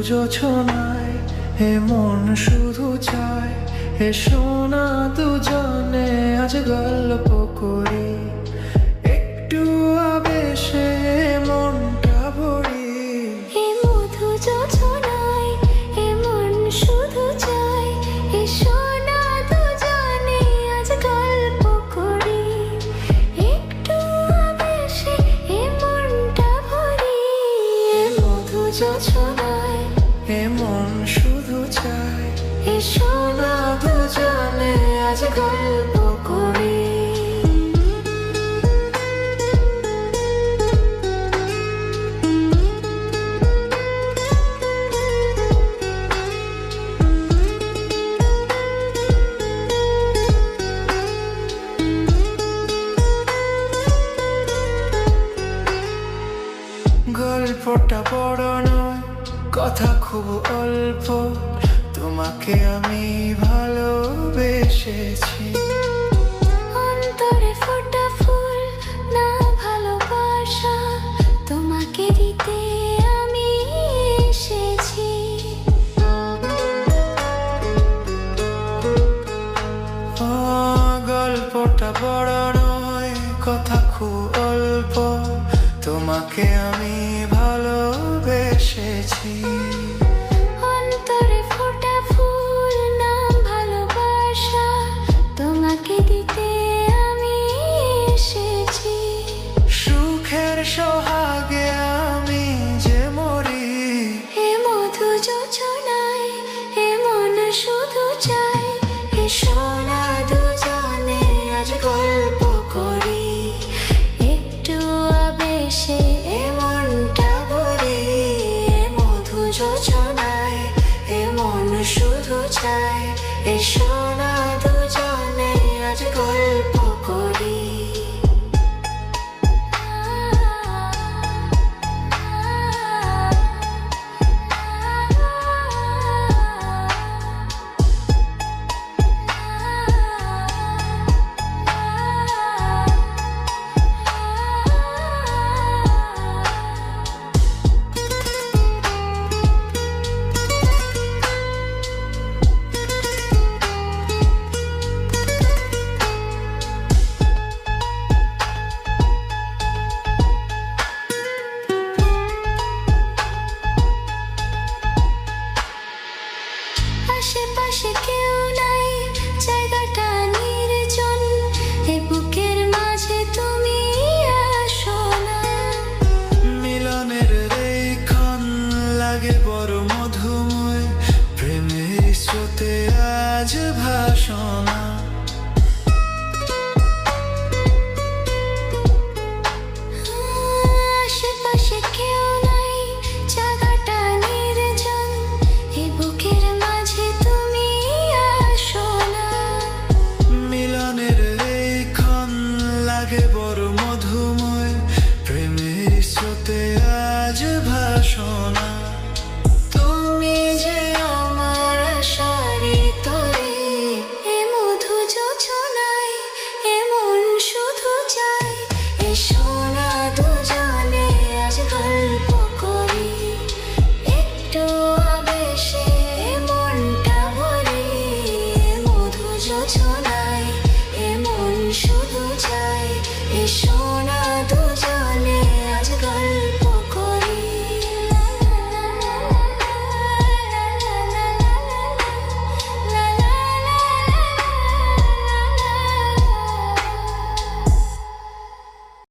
জোছনায় এ মন শুধু চায় এসো না দুজনে আজ গল্প করি একটু আবেশে মনটা ভরি। এ মধু যোছনায় এ মন শুধু চায় এসো না দুজনে আজ গল্প করি একটু আবেশে এ মনটা ভরি। এ মধু যোছনায় এ মন শুধু চায় এসো না দুজনে আজ গল্প করি। গল্পটা বড় নয় কথা খুব অল্প তোমাকে আমি ভালোবেসেছি। অন্তরে ফোটা ফুল না ভালোবাসা তোমাকে দিতে আমি এসেছি। ও গল্পটা বড় নয় কথা খুব অল্প তোমাকে আমি ভালোবেসেছি। অন্তরে ফোটা ফুল না ভালোবাসা তোমাকে দিতে আমি এসেছি। সুখের সোহাগ